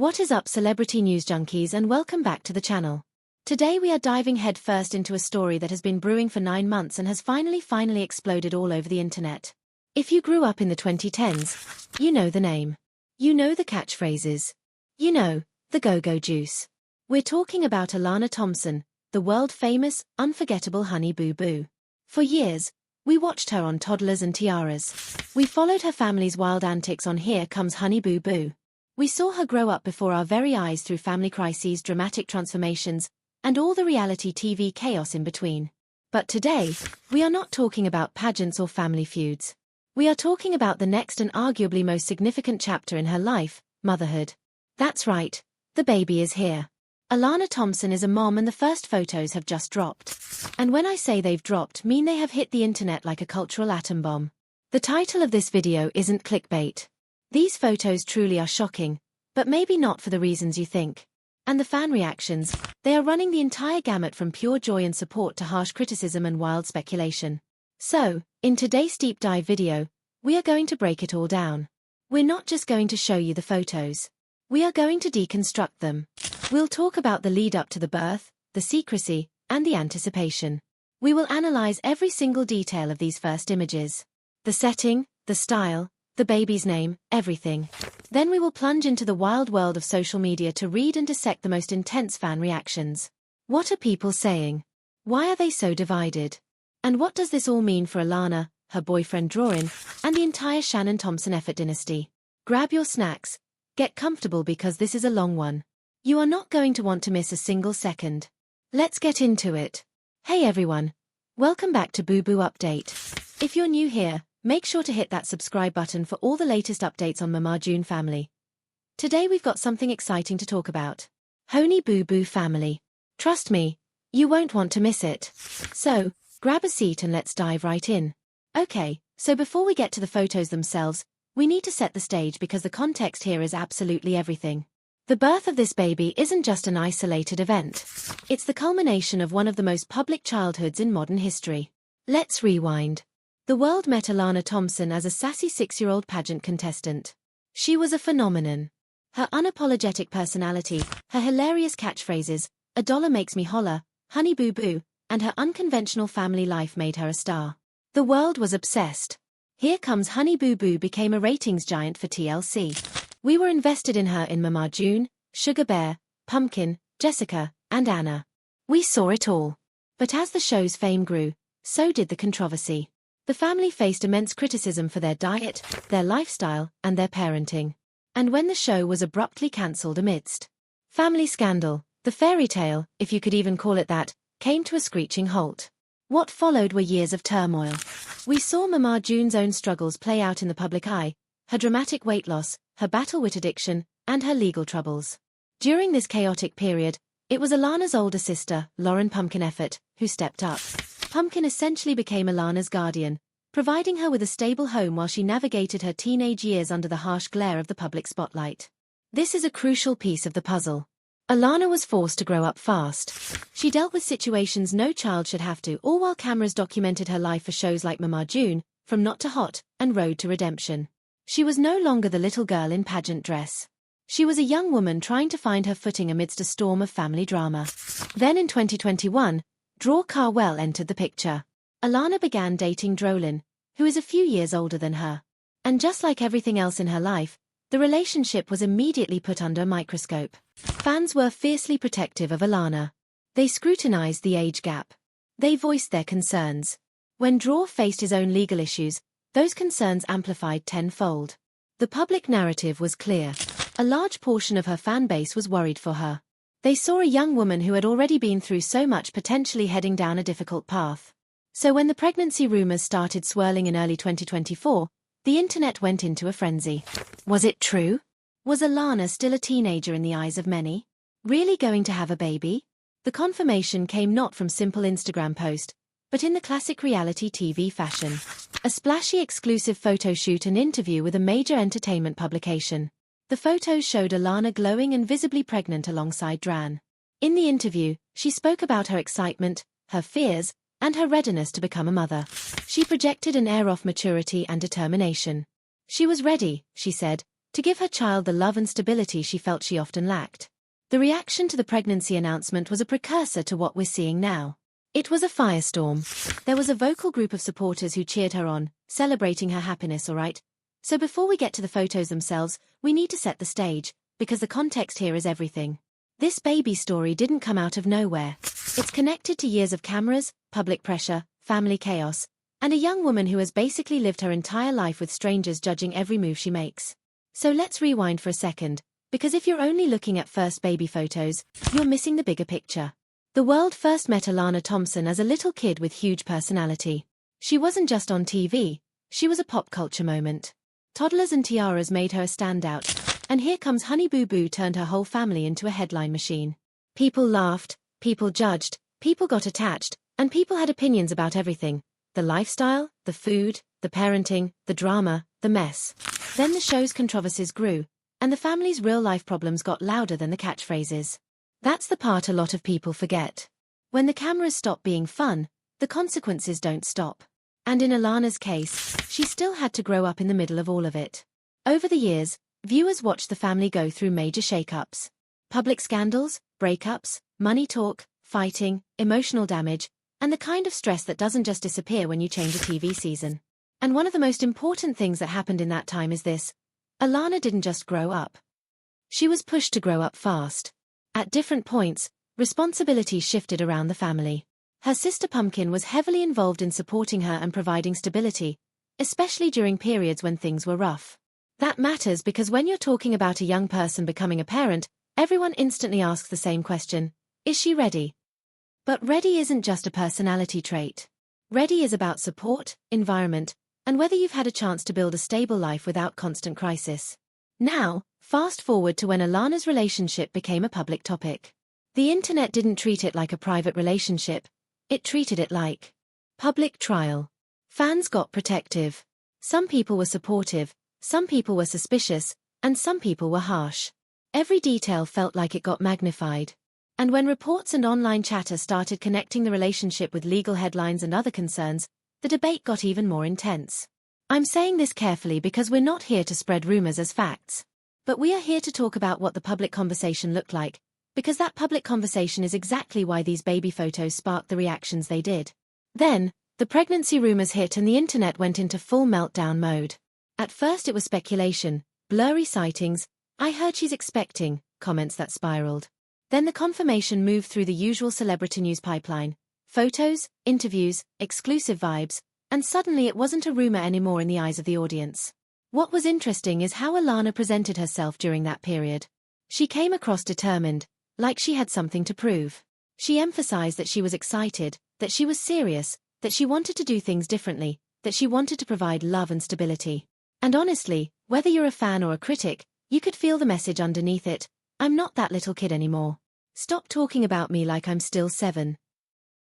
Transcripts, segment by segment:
What is up, celebrity news junkies, and welcome back to the channel. Today we are diving headfirst into a story that has been brewing for 9 months and has finally exploded all over the internet. If you grew up in the 2010s, you know the name. You know the catchphrases. You know, the go-go juice. We're talking about Alana Thompson, the world-famous, unforgettable Honey Boo Boo. For years, we watched her on Toddlers and Tiaras. We followed her family's wild antics on Here Comes Honey Boo Boo. We saw her grow up before our very eyes through family crises, dramatic transformations, and all the reality TV chaos in between. But today, we are not talking about pageants or family feuds. We are talking about the next and arguably most significant chapter in her life, motherhood. That's right, the baby is here. Alana Thompson is a mom and the first photos have just dropped. And when I say they've dropped, mean they have hit the internet like a cultural atom bomb. The title of this video isn't clickbait. These photos truly are shocking, but maybe not for the reasons you think. And the fan reactions, they are running the entire gamut from pure joy and support to harsh criticism and wild speculation. So, in today's deep dive video, we are going to break it all down. We're not just going to show you the photos. We are going to deconstruct them. We'll talk about the lead up to the birth, the secrecy, and the anticipation. We will analyze every single detail of these first images. The setting, the style, the baby's name, everything. Then we will plunge into the wild world of social media to read and dissect the most intense fan reactions. What are people saying? Why are they so divided? And what does this all mean for Alana, her boyfriend Drawin, and the entire Shannon Thompson effort dynasty? Grab your snacks. Get comfortable because this is a long one. You are not going to want to miss a single second. Let's get into it. Hey everyone. Welcome back to BooBoo Update. If you're new here, make sure to hit that subscribe button for all the latest updates on Mama June family. Today we've got something exciting to talk about. Honey Boo Boo family. Trust me, you won't want to miss it. So, grab a seat and let's dive right in. Okay, so before we get to the photos themselves, we need to set the stage because the context here is absolutely everything. The birth of this baby isn't just an isolated event. It's the culmination of one of the most public childhoods in modern history. Let's rewind. The world met Alana Thompson as a sassy 6-year-old pageant contestant. She was a phenomenon. Her unapologetic personality, her hilarious catchphrases, "A dollar makes me holler," "Honey Boo Boo," and her unconventional family life made her a star. The world was obsessed. Here Comes Honey Boo Boo became a ratings giant for TLC. We were invested in her in Mama June, Sugar Bear, Pumpkin, Jessica, and Anna. We saw it all. But as the show's fame grew, so did the controversy. The family faced immense criticism for their diet, their lifestyle, and their parenting. And when the show was abruptly cancelled amidst family scandal, the fairy tale, if you could even call it that, came to a screeching halt. What followed were years of turmoil. We saw Mama June's own struggles play out in the public eye, her dramatic weight loss, her battle with addiction, and her legal troubles. During this chaotic period, it was Alana's older sister, Lauren Pumpkin Effort, who stepped up. Pumpkin essentially became Alana's guardian, providing her with a stable home while she navigated her teenage years under the harsh glare of the public spotlight. This is a crucial piece of the puzzle. Alana was forced to grow up fast. She dealt with situations no child should have to, all while cameras documented her life for shows like Mama June, From Not to Hot, and Road to Redemption. She was no longer the little girl in pageant dress. She was a young woman trying to find her footing amidst a storm of family drama. Then in 2021, Draw Carwell entered the picture. Alana began dating Drolin, who is a few years older than her. And just like everything else in her life, the relationship was immediately put under a microscope. Fans were fiercely protective of Alana. They scrutinized the age gap. They voiced their concerns. When Draw faced his own legal issues, those concerns amplified tenfold. The public narrative was clear. A large portion of her fan base was worried for her. They saw a young woman who had already been through so much potentially heading down a difficult path. So when the pregnancy rumors started swirling in early 2024, the internet went into a frenzy. Was it true? Was Alana still a teenager in the eyes of many? Really going to have a baby? The confirmation came not from simple Instagram post, but in the classic reality TV fashion. A splashy exclusive photo shoot and interview with a major entertainment publication. The photos showed Alana glowing and visibly pregnant alongside Dran. In the interview, she spoke about her excitement, her fears, and her readiness to become a mother. She projected an air of maturity and determination. She was ready, she said, to give her child the love and stability she felt she often lacked. The reaction to the pregnancy announcement was a precursor to what we're seeing now. It was a firestorm. There was a vocal group of supporters who cheered her on, celebrating her happiness, alright? So before we get to the photos themselves, we need to set the stage, because the context here is everything. This baby story didn't come out of nowhere. It's connected to years of cameras, public pressure, family chaos, and a young woman who has basically lived her entire life with strangers judging every move she makes. So let's rewind for a second, because if you're only looking at first baby photos, you're missing the bigger picture. The world first met Alana Thompson as a little kid with huge personality. She wasn't just on TV, she was a pop culture moment. Toddlers and tiaras made her a standout, and here comes Honey Boo Boo turned her whole family into a headline machine. People laughed, people judged, people got attached, and people had opinions about everything. The lifestyle, the food, the parenting, the drama, the mess. Then the show's controversies grew, and the family's real-life problems got louder than the catchphrases. That's the part a lot of people forget. When the cameras stop being fun, the consequences don't stop. And in Alana's case, she still had to grow up in the middle of all of it. Over the years, viewers watched the family go through major shakeups. Public scandals, breakups, money talk, fighting, emotional damage, and the kind of stress that doesn't just disappear when you change a TV season. And one of the most important things that happened in that time is this: Alana didn't just grow up. She was pushed to grow up fast. At different points, responsibilities shifted around the family. Her sister Pumpkin was heavily involved in supporting her and providing stability, especially during periods when things were rough. That matters because when you're talking about a young person becoming a parent, everyone instantly asks the same question: is she ready? But ready isn't just a personality trait. Ready is about support, environment, and whether you've had a chance to build a stable life without constant crisis. Now, fast forward to when Alana's relationship became a public topic. The internet didn't treat it like a private relationship, it treated it like public trial. Fans got protective. Some people were supportive, some people were suspicious, and some people were harsh. Every detail felt like it got magnified. And when reports and online chatter started connecting the relationship with legal headlines and other concerns, the debate got even more intense. I'm saying this carefully because we're not here to spread rumors as facts. But we are here to talk about what the public conversation looked like, because that public conversation is exactly why these baby photos sparked the reactions they did. Then, the pregnancy rumors hit and the internet went into full meltdown mode. At first it was speculation, blurry sightings, "I heard she's expecting," comments that spiraled. Then the confirmation moved through the usual celebrity news pipeline. Photos, interviews, exclusive vibes, and suddenly it wasn't a rumor anymore in the eyes of the audience. What was interesting is how Alana presented herself during that period. She came across determined, like she had something to prove. She emphasized that she was excited, that she was serious, that she wanted to do things differently, that she wanted to provide love and stability. And honestly, whether you're a fan or a critic, you could feel the message underneath it: I'm not that little kid anymore. Stop talking about me like I'm still 7.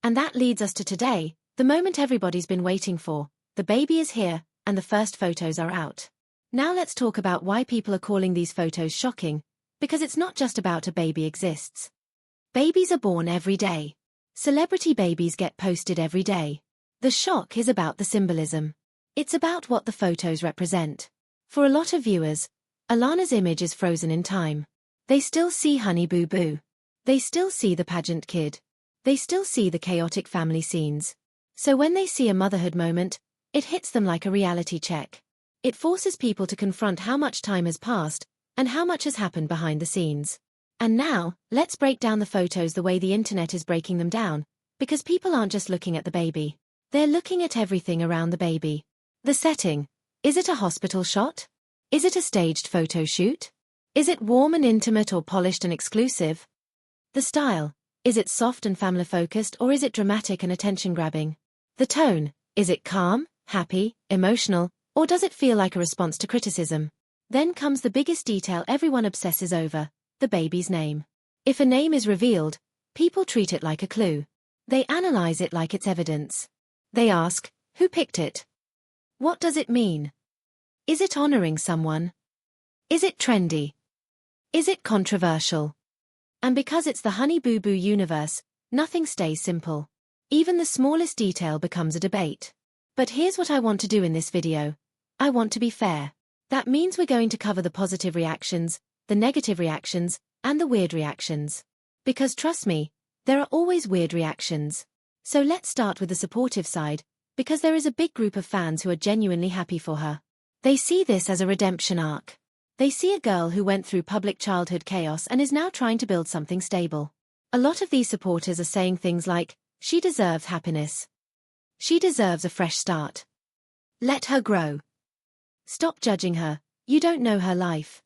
And that leads us to today, the moment everybody's been waiting for. The baby is here, and the first photos are out. Now let's talk about why people are calling these photos shocking, because it's not just about a baby exists. Babies are born every day. Celebrity babies get posted every day. The shock is about the symbolism. It's about what the photos represent. For a lot of viewers, Alana's image is frozen in time. They still see Honey Boo Boo. They still see the pageant kid. They still see the chaotic family scenes. So when they see a motherhood moment, it hits them like a reality check. It forces people to confront how much time has passed, and how much has happened behind the scenes. And now, let's break down the photos the way the internet is breaking them down, because people aren't just looking at the baby. They're looking at everything around the baby. The setting. Is it a hospital shot? Is it a staged photo shoot? Is it warm and intimate or polished and exclusive? The style. Is it soft and family-focused or is it dramatic and attention-grabbing? The tone. Is it calm, happy, emotional, or does it feel like a response to criticism? Then comes the biggest detail everyone obsesses over: the baby's name. If a name is revealed, people treat it like a clue. They analyze it like it's evidence. They ask, who picked it? What does it mean? Is it honoring someone? Is it trendy? Is it controversial? And because it's the Honey Boo Boo universe, nothing stays simple. Even the smallest detail becomes a debate. But here's what I want to do in this video. I want to be fair. That means we're going to cover the positive reactions, the negative reactions, and the weird reactions. Because trust me, there are always weird reactions. So let's start with the supportive side, because there is a big group of fans who are genuinely happy for her. They see this as a redemption arc. They see a girl who went through public childhood chaos and is now trying to build something stable. A lot of these supporters are saying things like, she deserves happiness. She deserves a fresh start. Let her grow. Stop judging her, you don't know her life.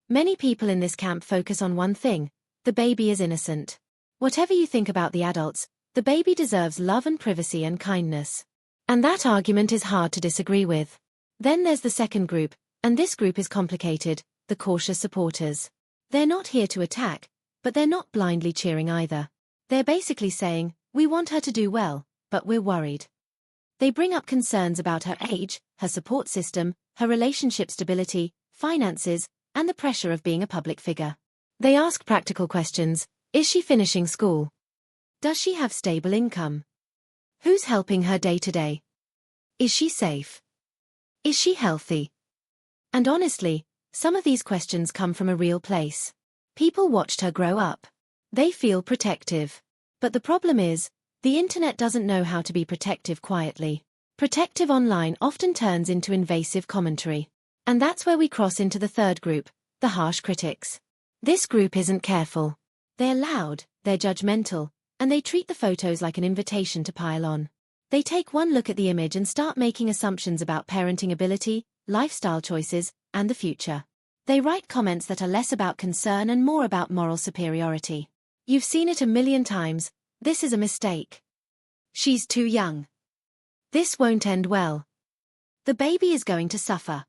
Many people in this camp focus on one thing: the baby is innocent. Whatever you think about the adults, the baby deserves love and privacy and kindness. And that argument is hard to disagree with. Then there's the second group, and this group is complicated, the cautious supporters. They're not here to attack, but they're not blindly cheering either. They're basically saying, we want her to do well, but we're worried. They bring up concerns about her age, her support system, her relationship stability, finances, and the pressure of being a public figure. They ask practical questions. Is she finishing school? Does she have stable income? Who's helping her day to day? Is she safe? Is she healthy? And honestly, some of these questions come from a real place. People watched her grow up. They feel protective. But the problem is, the internet doesn't know how to be protective quietly. Protective online often turns into invasive commentary. And that's where we cross into the third group, the harsh critics. This group isn't careful. They're loud, they're judgmental, and they treat the photos like an invitation to pile on. They take one look at the image and start making assumptions about parenting ability, lifestyle choices, and the future. They write comments that are less about concern and more about moral superiority. You've seen it a million times. This is a mistake. She's too young. This won't end well. The baby is going to suffer.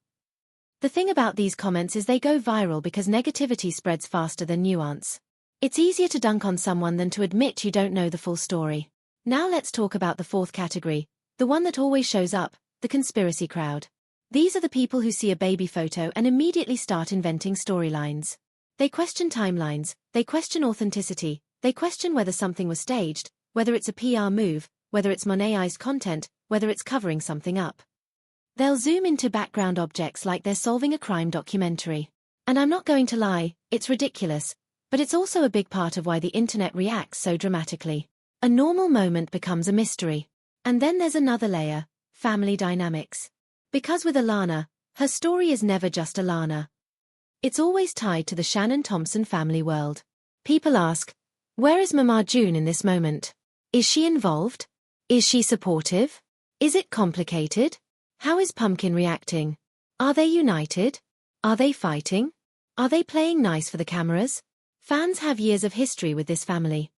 The thing about these comments is they go viral because negativity spreads faster than nuance. It's easier to dunk on someone than to admit you don't know the full story. Now let's talk about the fourth category, the one that always shows up, the conspiracy crowd. These are the people who see a baby photo and immediately start inventing storylines. They question timelines, they question authenticity, they question whether something was staged, whether it's a PR move, whether it's monetized content, whether it's covering something up. They'll zoom into background objects like they're solving a crime documentary. And I'm not going to lie, it's ridiculous, but it's also a big part of why the internet reacts so dramatically. A normal moment becomes a mystery. And then there's another layer, family dynamics. Because with Alana, her story is never just Alana. It's always tied to the Shannon Thompson family world. People ask, where is Mama June in this moment? Is she involved? Is she supportive? Is it complicated? How is Pumpkin reacting? Are they united? Are they fighting? Are they playing nice for the cameras? Fans have years of history with this family.